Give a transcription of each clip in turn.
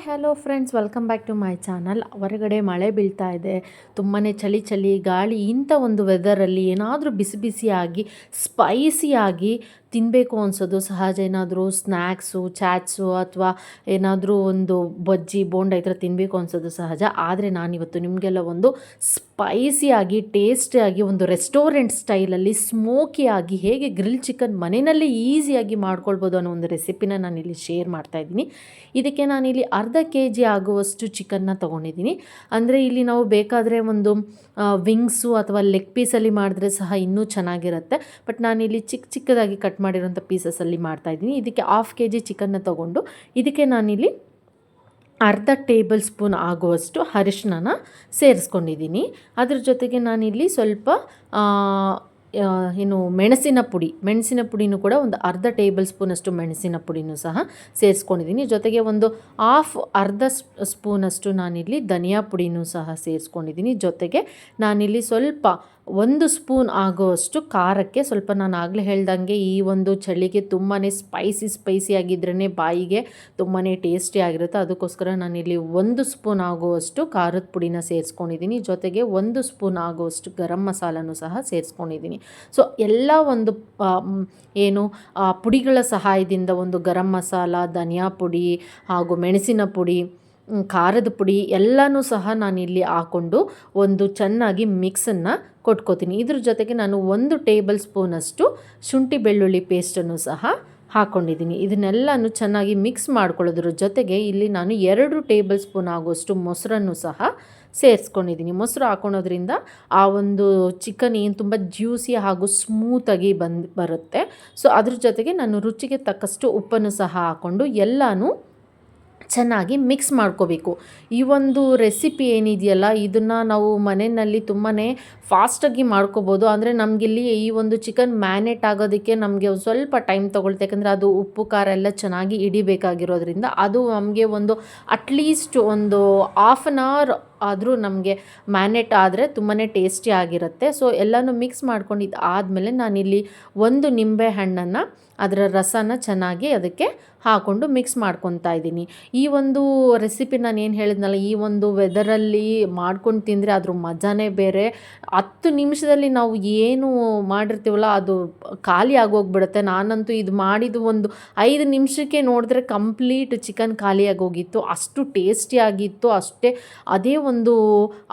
Hello friends, welcome back to my channel. ಹೊರಗಡೆ ಮಳೆ ಬೀಳ್ತಾ ಇದೆ, ತುಂಬಾ ಚಳಿ ಗಾಳಿ. ಇಂಥ ಒಂದು ವೆದರಲ್ಲಿ ಏನಾದರೂ ಬಿಸಿ ಬಿಸಿಯಾಗಿ ಸ್ಪೈಸಿಯಾಗಿ ತಿನ್ನಬೇಕು ಅನಿಸೋದು ಸಹಜ. ಏನಾದರೂ ಸ್ನ್ಯಾಕ್ಸು, ಚಾಟ್ಸು ಅಥವಾ ಏನಾದರೂ ಒಂದು ಬಜ್ಜಿ ಬೋಂಡ ಈ ಥರ ತಿನ್ನಬೇಕು ಅನಿಸೋದು ಸಹಜ. ಆದರೆ ನಾನಿವತ್ತು ನಿಮಗೆಲ್ಲ ಒಂದು ಸ್ಪೈಸಿಯಾಗಿ ಟೇಸ್ಟಿಯಾಗಿ ಒಂದು ರೆಸ್ಟೋರೆಂಟ್ ಸ್ಟೈಲಲ್ಲಿ ಸ್ಮೋಕಿಯಾಗಿ ಹೇಗೆ ಗ್ರಿಲ್ ಚಿಕನ್ ಮನೆಯಲ್ಲೇ ಈಸಿಯಾಗಿ ಮಾಡ್ಕೊಳ್ಬೋದು ಅನ್ನೋ ಒಂದು ರೆಸಿಪಿನ ನಾನಿಲ್ಲಿ ಶೇರ್ ಮಾಡ್ತಾಯಿದ್ದೀನಿ. ಇದಕ್ಕೆ ನಾನಿಲ್ಲಿ ಅರ್ಧ kg ಆಗುವಷ್ಟು ಚಿಕನ್ನ ತೊಗೊಂಡಿದ್ದೀನಿ. ಅಂದರೆ ಇಲ್ಲಿ ನಾವು ಬೇಕಾದರೆ ಒಂದು ವಿಂಗ್ಸು ಅಥವಾ ಲೆಗ್ ಪೀಸಲ್ಲಿ ಮಾಡಿದ್ರೆ ಸಹ ಇನ್ನೂ ಚೆನ್ನಾಗಿರುತ್ತೆ. ಬಟ್ ನಾನಿಲ್ಲಿ ಚಿಕ್ಕದಾಗಿ ಕಟ್ ಮಾಡಿರೋಂಥ ಪೀಸಸಲ್ಲಿ ಮಾಡ್ತಾಯಿದ್ದೀನಿ. ಇದಕ್ಕೆ 1/2 kg ಚಿಕನ್ನ ತೊಗೊಂಡು ಇದಕ್ಕೆ ನಾನಿಲ್ಲಿ ಅರ್ಧ ಟೇಬಲ್ ಸ್ಪೂನ್ ಆಗುವಷ್ಟು ಅರಿಶಿನ ಸೇರಿಸ್ಕೊಂಡಿದ್ದೀನಿ. ಅದ್ರ ಜೊತೆಗೆ ನಾನಿಲ್ಲಿ ಸ್ವಲ್ಪ ಮೆಣಸಿನ ಪುಡಿನೂ ಕೂಡ ಒಂದು ಅರ್ಧ ಟೇಬಲ್ ಸ್ಪೂನಷ್ಟು ಮೆಣಸಿನ ಪುಡಿನೂ ಸಹ ಸೇರಿಸ್ಕೊಂಡಿದ್ದೀನಿ. ಜೊತೆಗೆ ಒಂದು ಅರ್ಧ ಸ್ಪೂನಷ್ಟು ನಾನಿಲ್ಲಿ ಧನಿಯಾ ಪುಡಿನೂ ಸಹ ಸೇರಿಸ್ಕೊಂಡಿದ್ದೀನಿ. ಜೊತೆಗೆ ನಾನಿಲ್ಲಿ ಸ್ವಲ್ಪ 1 ಸ್ಪೂನ್ ಆಗುವಷ್ಟು ಖಾರಕ್ಕೆ ಸ್ವಲ್ಪ, ನಾನು ಆಗಲೇ ಹೇಳ್ದಂಗೆ ಈ ಒಂದು ಚಳಿಗೆ ತುಂಬಾ ಸ್ಪೈಸಿಯಾಗಿದ್ರೇ ಬಾಯಿಗೆ ತುಂಬಾ ಟೇಸ್ಟಿಯಾಗಿರುತ್ತೆ. ಅದಕ್ಕೋಸ್ಕರ ನಾನಿಲ್ಲಿ 1 ಸ್ಪೂನ್ ಆಗುವಷ್ಟು ಖಾರದ ಪುಡಿನ ಸೇರಿಸ್ಕೊಂಡಿದ್ದೀನಿ. ಜೊತೆಗೆ 1 ಸ್ಪೂನ್ ಆಗುವಷ್ಟು ಗರಂ ಮಸಾಲನೂ ಸಹ ಸೇರಿಸ್ಕೊಂಡಿದ್ದೀನಿ. ಸೊ ಎಲ್ಲ ಒಂದು ಪುಡಿಗಳ ಸಹಾಯದಿಂದ ಒಂದು ಗರಂ ಮಸಾಲ, ಧನಿಯಾ ಪುಡಿ ಹಾಗೂ ಮೆಣಸಿನ ಪುಡಿ, ಖಾರದ ಪುಡಿ ಎಲ್ಲನೂ ಸಹ ನಾನಿಲ್ಲಿ ಹಾಕ್ಕೊಂಡು ಒಂದು ಚೆನ್ನಾಗಿ ಮಿಕ್ಸನ್ನು ಕೊಟ್ಕೋತೀನಿ. ಇದ್ರ ಜೊತೆಗೆ ನಾನು 1 ಟೇಬಲ್ ಸ್ಪೂನಷ್ಟು ಶುಂಠಿ ಬೆಳ್ಳುಳ್ಳಿ ಪೇಸ್ಟನ್ನು ಸಹ ಹಾಕ್ಕೊಂಡಿದ್ದೀನಿ. ಇದನ್ನೆಲ್ಲನೂ ಚೆನ್ನಾಗಿ ಮಿಕ್ಸ್ ಮಾಡ್ಕೊಳ್ಳೋದ್ರ ಜೊತೆಗೆ ಇಲ್ಲಿ ನಾನು 2 ಟೇಬಲ್ ಸ್ಪೂನ್ ಆಗುವಷ್ಟು ಮೊಸರನ್ನು ಸಹ ಸೇರಿಸ್ಕೊಂಡಿದ್ದೀನಿ. ಮೊಸರು ಹಾಕ್ಕೊಳೋದ್ರಿಂದ ಆ ಒಂದು ಚಿಕನ್ ಏನು ತುಂಬ ಜ್ಯೂಸಿ ಹಾಗೂ ಸ್ಮೂತಾಗಿ ಬರುತ್ತೆ. ಸೊ ಅದ್ರ ಜೊತೆಗೆ ನಾನು ರುಚಿಗೆ ತಕ್ಕಷ್ಟು ಉಪ್ಪನ್ನು ಸಹ ಹಾಕ್ಕೊಂಡು ಎಲ್ಲನೂ ಚೆನ್ನಾಗಿ ಮಿಕ್ಸ್ ಮಾಡ್ಕೋಬೇಕು. ಈ ಒಂದು ರೆಸಿಪಿ ಏನಿದೆಯಲ್ಲ, ಇದನ್ನು ನಾವು ಮನೆಯಲ್ಲಿ ತುಂಬಾ ಫಾಸ್ಟಾಗಿ ಮಾಡ್ಕೋಬೋದು. ಅಂದರೆ ನಮಗಿಲ್ಲಿ ಈ ಒಂದು ಚಿಕನ್ ಮ್ಯಾರಿನೇಟ್ ಆಗೋದಕ್ಕೆ ನಮಗೆ ಸ್ವಲ್ಪ ಟೈಮ್ ತೊಗೊಳುತ್ತೆ. ಯಾಕಂದರೆ ಅದು ಉಪ್ಪು ಖಾರ ಎಲ್ಲ ಚೆನ್ನಾಗಿ ಹಿಡಿಬೇಕಾಗಿರೋದ್ರಿಂದ ಅದು ನಮಗೆ ಒಂದು ಅಟ್ಲೀಸ್ಟ್ ಒಂದು 1/2 ಅವರ್ ಆದರೂ ನಮಗೆ ಮ್ಯಾರಿನೇಟ್ ಆದರೆ ತುಂಬಾ ಟೇಸ್ಟಿ ಆಗಿರುತ್ತೆ. ಸೊ ಎಲ್ಲನೂ ಮಿಕ್ಸ್ ಮಾಡ್ಕೊಂಡಿದ್ದು ಆದಮೇಲೆ ನಾನಿಲ್ಲಿ 1 ನಿಂಬೆ ಹಣ್ಣನ್ನು ಅದರ ರಸನ ಚೆನ್ನಾಗಿ ಅದಕ್ಕೆ ಹಾಕ್ಕೊಂಡು ಮಿಕ್ಸ್ ಮಾಡ್ಕೊತಾ ಇದ್ದೀನಿ. ಈ ಒಂದು ರೆಸಿಪಿ ನಾನು ಏನು ಹೇಳಿದ್ನಲ್ಲ, ಈ ಒಂದು ವೆದರಲ್ಲಿ ಮಾಡ್ಕೊಂಡು ತಿಂದರೆ ಅದ್ರ ಮಜಾನೇ ಬೇರೆ. 10 ನಿಮಿಷದಲ್ಲಿ ನಾವು ಏನು ಮಾಡಿರ್ತೀವಲ್ಲ ಅದು ಖಾಲಿ ಆಗೋಗ್ಬಿಡುತ್ತೆ. ನಾನಂತೂ ಇದು ಮಾಡಿದ್ದು ಒಂದು 5 ನಿಮಿಷಕ್ಕೆ ನೋಡಿದ್ರೆ ಕಂಪ್ಲೀಟ್ ಚಿಕನ್ ಖಾಲಿಯಾಗೋಗಿತ್ತು. ಅಷ್ಟು ಟೇಸ್ಟಿಯಾಗಿತ್ತು. ಅಷ್ಟೇ ಅದೇ ಒಂದು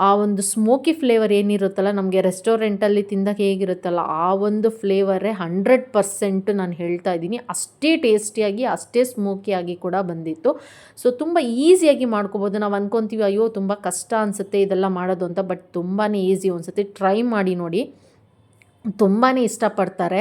ಆ ಒಂದು ಸ್ಮೋಕಿ ಫ್ಲೇವರ್ ಏನಿರುತ್ತಲ್ಲ, ನಮಗೆ ರೆಸ್ಟೋರೆಂಟಲ್ಲಿ ತಿಂದಾಗ ಹೇಗಿರುತ್ತಲ್ಲ ಆ ಒಂದು ಫ್ಲೇವರೇ 100% ನಾನು ಹೇಳ್ತಾ ಇದ್ದೀನಿ. ಅಷ್ಟೇ ಟೇಸ್ಟಿಯಾಗಿ ಅಷ್ಟೇ ಸ್ಮೋಕಿಯಾಗಿ ಕೂಡ ಬಂದಿತ್ತು. ಸೊ ತುಂಬ ಈಸಿಯಾಗಿ ಮಾಡ್ಕೋಬೋದು. ನಾವು ಅಂದ್ಕೊತೀವಿ ಅಯ್ಯೋ ತುಂಬ ಕಷ್ಟ ಅನಿಸುತ್ತೆ ಇದೆಲ್ಲ ಮಾಡೋದು ಅಂತ. ಬಟ್ ತುಂಬಾ ಈಸಿ. ಅನಿಸುತ್ತೆ, ಟ್ರೈ ಮಾಡಿ ನೋಡಿ, ತುಂಬಾ ಇಷ್ಟಪಡ್ತಾರೆ.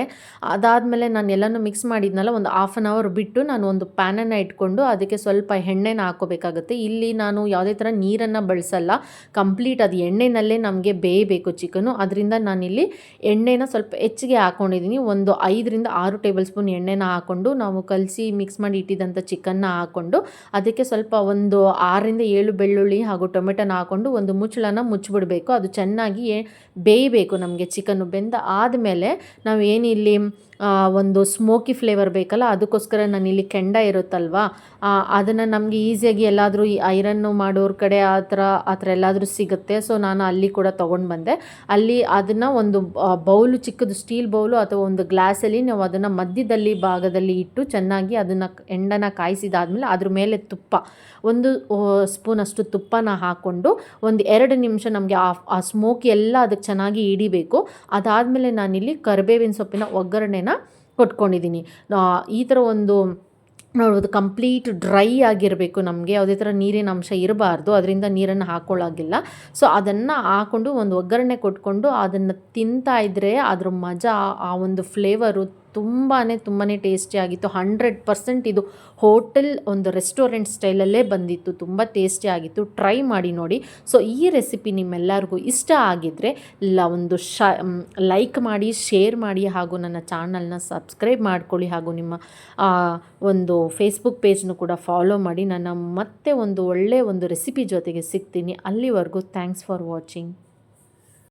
ಅದಾದಮೇಲೆ ನಾನು ಎಲ್ಲನೂ ಮಿಕ್ಸ್ ಮಾಡಿದ್ನಲ್ಲ, ಒಂದು 1/2 ಅವರ್ ಬಿಟ್ಟು ನಾನು ಒಂದು ಪ್ಯಾನನ್ನು ಇಟ್ಕೊಂಡು ಅದಕ್ಕೆ ಸ್ವಲ್ಪ ಎಣ್ಣೆನ ಹಾಕ್ಕೋಬೇಕಾಗುತ್ತೆ. ಇಲ್ಲಿ ನಾನು ಯಾವುದೇ ಥರ ನೀರನ್ನು ಬಳಸಲ್ಲ, ಕಂಪ್ಲೀಟ್ ಅದು ಎಣ್ಣೆನಲ್ಲೇ ನಮಗೆ ಬೇಯಬೇಕು ಚಿಕನು. ಅದರಿಂದ ನಾನಿಲ್ಲಿ ಎಣ್ಣೆನ ಸ್ವಲ್ಪ ಹೆಚ್ಚಿಗೆ ಹಾಕ್ಕೊಂಡಿದ್ದೀನಿ. ಒಂದು 5ರಿಂದ 6 ಟೇಬಲ್ ಸ್ಪೂನ್ ಎಣ್ಣೆನ ಹಾಕ್ಕೊಂಡು ನಾವು ಕಲಸಿ ಮಿಕ್ಸ್ ಮಾಡಿ ಇಟ್ಟಿದ್ದಂಥ ಚಿಕನ್ನ ಹಾಕ್ಕೊಂಡು ಅದಕ್ಕೆ ಸ್ವಲ್ಪ ಒಂದು 6ರಿಂದ 7 ಬೆಳ್ಳುಳ್ಳಿ ಹಾಗೂ ಟೊಮೆಟೊನ ಹಾಕ್ಕೊಂಡು ಒಂದು ಮುಚ್ಚಳನ ಮುಚ್ಚಿಬಿಡಬೇಕು. ಅದು ಚೆನ್ನಾಗಿ ಬೇಯಬೇಕು ನಮಗೆ ಚಿಕನ್ನು. ಬೆಂದ ಆದಮೇಲೆ ನಾವು ಏನಿಲ್ಲಿ ಒಂದು ಸ್ಮೋಕಿ ಫ್ಲೇವರ್ ಬೇಕಲ್ಲ, ಅದಕ್ಕೋಸ್ಕರ ನಾನಿಲ್ಲಿ ಕೆಂಡ ಇರುತ್ತಲ್ವ, ಅದನ್ನು ನಮಗೆ ಈಸಿಯಾಗಿ ಎಲ್ಲಾದರೂ ಈ ಐರನ್ನು ಮಾಡೋರ ಕಡೆ ಆ ಥರ ಎಲ್ಲಾದರೂ ಸಿಗುತ್ತೆ. ಸೊ ನಾನು ಅಲ್ಲಿ ಕೂಡ ತೊಗೊಂಡು ಬಂದೆ. ಅಲ್ಲಿ ಅದನ್ನು ಒಂದು ಬೌಲು, ಚಿಕ್ಕದು ಸ್ಟೀಲ್ ಬೌಲು ಅಥವಾ ಒಂದು ಗ್ಲಾಸಲ್ಲಿ ನಾವು ಅದನ್ನು ಮಧ್ಯದಲ್ಲಿ ಭಾಗದಲ್ಲಿ ಇಟ್ಟು ಚೆನ್ನಾಗಿ ಅದನ್ನು ಎಣ್ಣೆನ ಕಾಯಿಸಿದಾದ್ಮೇಲೆ ಅದ್ರ ಮೇಲೆ ತುಪ್ಪ, 1 ಸ್ಪೂನಷ್ಟು ತುಪ್ಪನ ಹಾಕ್ಕೊಂಡು ಒಂದು 2 ನಿಮಿಷ ನಮಗೆ ಆ ಸ್ಮೋಕಿ ಎಲ್ಲ ಅದಕ್ಕೆ ಚೆನ್ನಾಗಿ ಹಿಡಿಬೇಕು. ಅದಾದಮೇಲೆ ನಾನಿಲ್ಲಿ ಕರಿಬೇವಿನ ಸೊಪ್ಪಿನ ಒಗ್ಗರಣೆನ ಕೊಟ್ಕೊಂಡಿದ್ದೀನಿ. ಈ ಥರ ಒಂದು ನೋಡ್ಬೋದು, ಕಂಪ್ಲೀಟ್ ಡ್ರೈ ಆಗಿರಬೇಕು. ನಮಗೆ ಯಾವುದೇ ಥರ ನೀರಿನ ಅಂಶ ಇರಬಾರ್ದು, ಅದರಿಂದ ನೀರನ್ನು ಹಾಕ್ಕೊಳ್ಳೋಂಗಿಲ್ಲ. ಸೊ ಅದನ್ನು ಹಾಕ್ಕೊಂಡು ಒಂದು ಒಗ್ಗರಣೆ ಕೊಟ್ಕೊಂಡು ಅದನ್ನು ತಿಂತಾ ಇದ್ದರೆ ಅದ್ರ ಮಜಾ, ಆ ಒಂದು ಫ್ಲೇವರು ತುಂಬಾ ಟೇಸ್ಟಿಯಾಗಿತ್ತು. 100% ಇದು ಹೋಟೆಲ್ ಒಂದು ರೆಸ್ಟೋರೆಂಟ್ ಸ್ಟೈಲಲ್ಲೇ ಬಂದಿತ್ತು. ತುಂಬ ಟೇಸ್ಟಿಯಾಗಿತ್ತು. ಟ್ರೈ ಮಾಡಿ ನೋಡಿ. ಸೊ ಈ ರೆಸಿಪಿ ನಿಮ್ಮೆಲ್ಲರಿಗೂ ಇಷ್ಟ ಆಗಿದ್ದರೆ ಒಂದು ಲೈಕ್ ಮಾಡಿ, ಶೇರ್ ಮಾಡಿ ಹಾಗೂ ನನ್ನ ಚಾನಲ್ನ ಸಬ್ಸ್ಕ್ರೈಬ್ ಮಾಡ್ಕೊಳ್ಳಿ. ಹಾಗೂ ನಿಮ್ಮ ಒಂದು ಫೇಸ್ಬುಕ್ ಪೇಜ್ನು ಕೂಡ ಫಾಲೋ ಮಾಡಿ. ನಾನು ಮತ್ತೆ ಒಂದು ಒಳ್ಳೆಯ ಒಂದು ರೆಸಿಪಿ ಜೊತೆಗೆ ಸಿಗ್ತೀನಿ. ಅಲ್ಲಿವರೆಗೂ ಥ್ಯಾಂಕ್ಸ್ ಫಾರ್ ವಾಚಿಂಗ್.